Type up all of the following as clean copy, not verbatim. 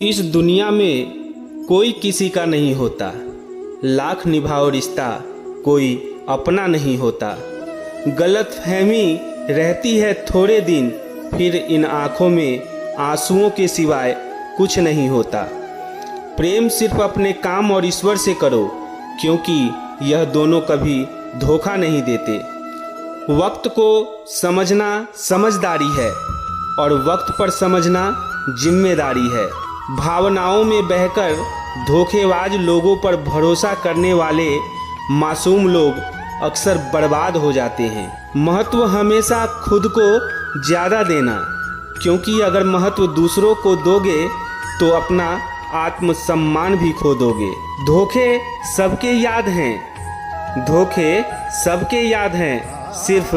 इस दुनिया में कोई किसी का नहीं होता, लाख निभाओ रिश्ता कोई अपना नहीं होता। गलतफहमी रहती है थोड़े दिन, फिर इन आँखों में आंसुओं के सिवाय कुछ नहीं होता। प्रेम सिर्फ अपने काम और ईश्वर से करो, क्योंकि यह दोनों कभी धोखा नहीं देते। वक्त को समझना समझदारी है और वक्त पर समझना जिम्मेदारी है। भावनाओं में बहकर धोखेबाज लोगों पर भरोसा करने वाले मासूम लोग अक्सर बर्बाद हो जाते हैं। महत्व हमेशा खुद को ज़्यादा देना, क्योंकि अगर महत्व दूसरों को दोगे तो अपना आत्मसम्मान भी खो दोगे। धोखे सबके याद हैं, सिर्फ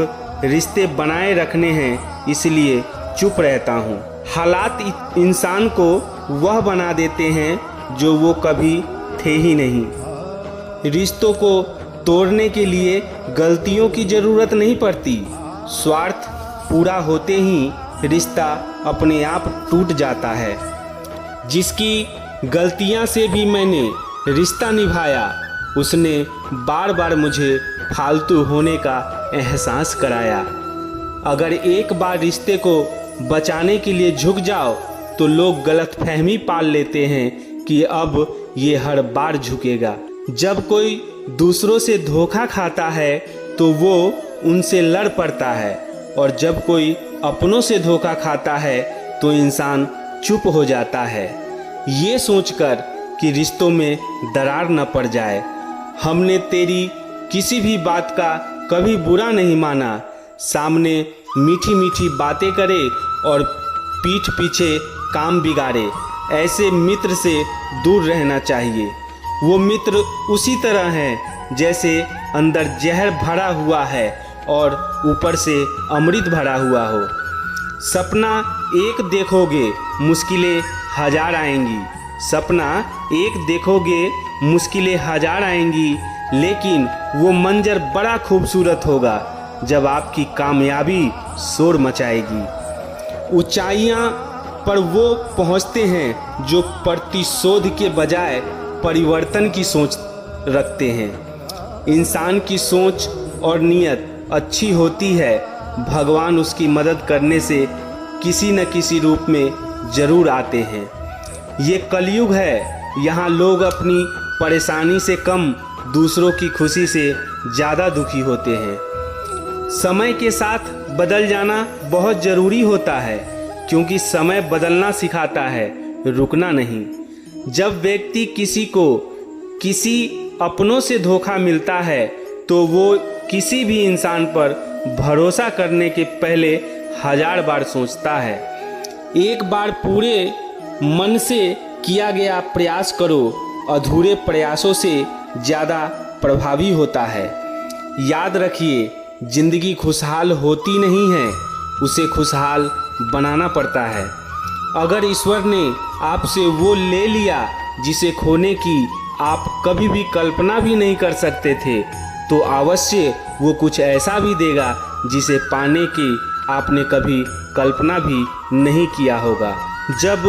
रिश्ते बनाए रखने हैं, इसलिए चुप रहता हूँ। हालात इंसान को वह बना देते हैं जो वो कभी थे ही नहीं। रिश्तों को तोड़ने के लिए गलतियों की ज़रूरत नहीं पड़ती। स्वार्थ पूरा होते ही रिश्ता अपने आप टूट जाता है। जिसकी गलतियां से भी मैंने रिश्ता निभाया, उसने बार बार मुझे फालतू होने का एहसास कराया। अगर एक बार रिश्ते को बचाने के लिए झुक जाओ तो लोग गलतफहमी पाल लेते हैं कि अब ये हर बार झुकेगा। जब कोई दूसरों से धोखा खाता है तो वो उनसे लड़ पड़ता है, और जब कोई अपनों से धोखा खाता है तो इंसान चुप हो जाता है, ये सोचकर कि रिश्तों में दरार न पड़ जाए। हमने तेरी किसी भी बात का कभी बुरा नहीं माना। सामने मीठी मीठी बातें करे और पीठ पीछे काम बिगाड़े, ऐसे मित्र से दूर रहना चाहिए। वो मित्र उसी तरह हैं जैसे अंदर जहर भरा हुआ है और ऊपर से अमृत भरा हुआ हो। सपना एक देखोगे मुश्किलें हजार आएंगी, मुश्किलें हजार आएंगी, लेकिन वो मंजर बड़ा खूबसूरत होगा जब आपकी कामयाबी शोर मचाएगी। ऊंचाइयां पर वो पहुंचते हैं जो प्रतिशोध के बजाय परिवर्तन की सोच रखते हैं। इंसान की सोच और नीयत अच्छी होती है, भगवान उसकी मदद करने से किसी न किसी रूप में जरूर आते हैं। ये कलयुग है, यहाँ लोग अपनी परेशानी से कम दूसरों की खुशी से ज़्यादा दुखी होते हैं। समय के साथ बदल जाना बहुत ज़रूरी होता है, क्योंकि समय बदलना सिखाता है, रुकना नहीं। जब व्यक्ति किसी अपनों से धोखा मिलता है तो वो किसी भी इंसान पर भरोसा करने के पहले हजार बार सोचता है। एक बार पूरे मन से किया गया प्रयास करो, अधूरे प्रयासों से ज़्यादा प्रभावी होता है। याद रखिए, जिंदगी खुशहाल होती नहीं है, उसे खुशहाल बनाना पड़ता है। अगर ईश्वर ने आपसे वो ले लिया जिसे खोने की आप कभी भी कल्पना भी नहीं कर सकते थे, तो अवश्य वो कुछ ऐसा भी देगा जिसे पाने की आपने कभी कल्पना भी नहीं किया होगा। जब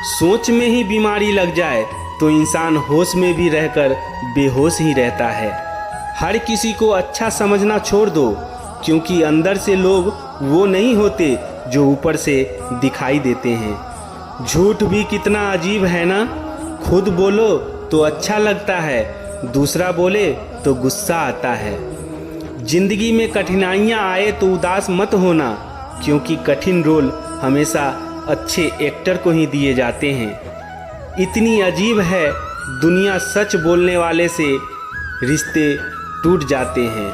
सोच में ही बीमारी लग जाए तो इंसान होश में भी रहकर बेहोश ही रहता है। हर किसी को अच्छा समझना छोड़ दो, क्योंकि अंदर से लोग वो नहीं होते जो ऊपर से दिखाई देते हैं। झूठ भी कितना अजीब है ना, खुद बोलो तो अच्छा लगता है, दूसरा बोले तो गुस्सा आता है। जिंदगी में कठिनाइयाँ आए तो उदास मत होना, क्योंकि कठिन रोल हमेशा अच्छे एक्टर को ही दिए जाते हैं। इतनी अजीब है दुनिया, सच बोलने वाले से रिश्ते टूट जाते हैं।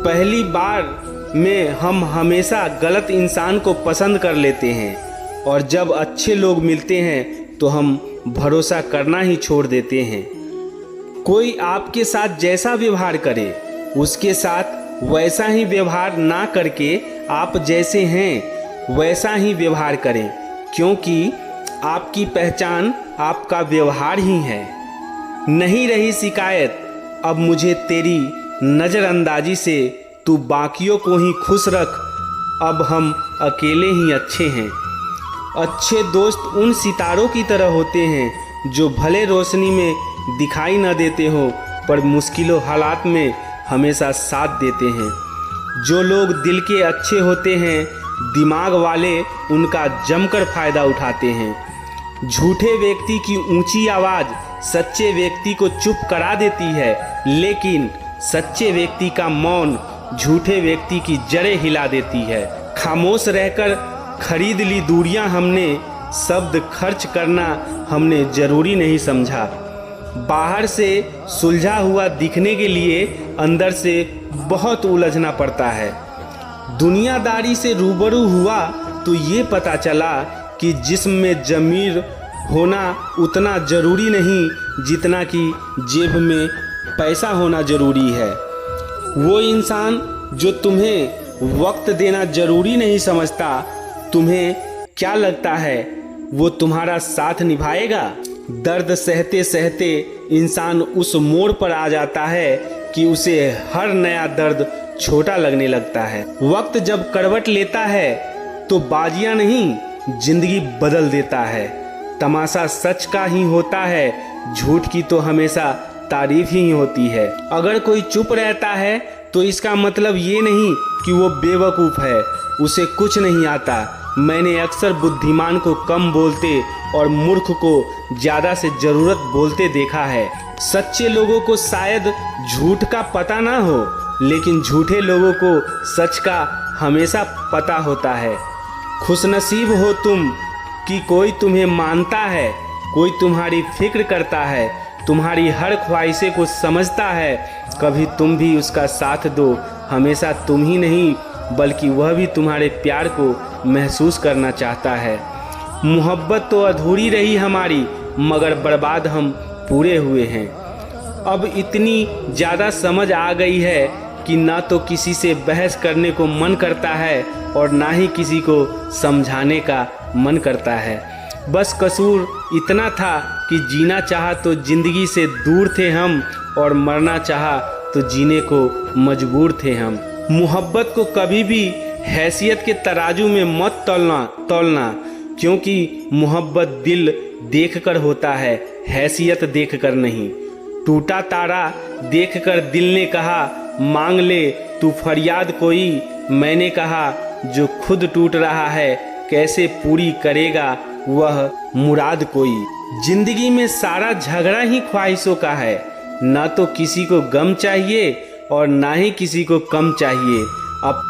पहली बार में हम हमेशा गलत इंसान को पसंद कर लेते हैं, और जब अच्छे लोग मिलते हैं तो हम भरोसा करना ही छोड़ देते हैं। कोई आपके साथ जैसा व्यवहार करे, उसके साथ वैसा ही व्यवहार ना करके आप जैसे हैं वैसा ही व्यवहार करें, क्योंकि आपकी पहचान आपका व्यवहार ही है। नहीं रही शिकायत अब मुझे तेरी नज़रअंदाजी से, तू बाकियों को ही खुश रख, अब हम अकेले ही अच्छे हैं। अच्छे दोस्त उन सितारों की तरह होते हैं जो भले रोशनी में दिखाई न देते हो पर मुश्किलों हालात में हमेशा साथ देते हैं। जो लोग दिल के अच्छे होते हैं, दिमाग वाले उनका जमकर फ़ायदा उठाते हैं। झूठे व्यक्ति की ऊंची आवाज़ सच्चे व्यक्ति को चुप करा देती है, लेकिन सच्चे व्यक्ति का मौन झूठे व्यक्ति की जड़ें हिला देती है। खामोश रहकर खरीद ली दूरियां हमने, शब्द खर्च करना हमने ज़रूरी नहीं समझा। बाहर से सुलझा हुआ दिखने के लिए अंदर से बहुत उलझना पड़ता है। दुनियादारी से रूबरू हुआ तो ये पता चला कि जिस्म में ज़मीर होना उतना ज़रूरी नहीं जितना कि जेब में पैसा होना ज़रूरी है। वो इंसान जो तुम्हें वक्त देना ज़रूरी नहीं समझता, तुम्हें क्या लगता है वो तुम्हारा साथ निभाएगा? दर्द सहते सहते इंसान उस मोड़ पर आ जाता है कि उसे हर नया दर्द छोटा लगने लगता है। वक्त जब करवट लेता है तो बाजियां नहीं जिंदगी बदल देता है। तमाशा सच का ही होता है, झूठ की तो हमेशा तारीफ ही होती है। अगर कोई चुप रहता है तो इसका मतलब ये नहीं कि वो बेवकूफ़ है, उसे कुछ नहीं आता। मैंने अक्सर बुद्धिमान को कम बोलते और मूर्ख को ज़्यादा से ज़रूरत बोलते देखा है। सच्चे लोगों को शायद झूठ का पता ना हो, लेकिन झूठे लोगों को सच का हमेशा पता होता है। खुशनसीब हो तुम कि कोई तुम्हें मानता है, कोई तुम्हारी फिक्र करता है, तुम्हारी हर ख्वाहिशें को समझता है। कभी तुम भी उसका साथ दो, हमेशा तुम ही नहीं बल्कि वह भी तुम्हारे प्यार को महसूस करना चाहता है। मोहब्बत तो अधूरी रही हमारी, मगर बर्बाद हम पूरे हुए हैं। अब इतनी ज़्यादा समझ आ गई है कि ना तो किसी से बहस करने को मन करता है और ना ही किसी को समझाने का मन करता है। बस कसूर इतना था कि जीना चाहा तो ज़िंदगी से दूर थे हम, और मरना चाहा तो जीने को मजबूर थे हम। मोहब्बत को कभी भी हैसियत के तराजू में मत तौलना, क्योंकि मोहब्बत दिल देखकर होता है, हैसियत देखकर नहीं। टूटा तारा देखकर दिल ने कहा मांग ले तू फरियाद कोई। मैंने कहा जो खुद टूट रहा है कैसे पूरी करेगा वह मुराद कोई। जिंदगी में सारा झगड़ा ही ख्वाहिशों का है, ना तो किसी को गम चाहिए और ना ही किसी को कम चाहिए। अब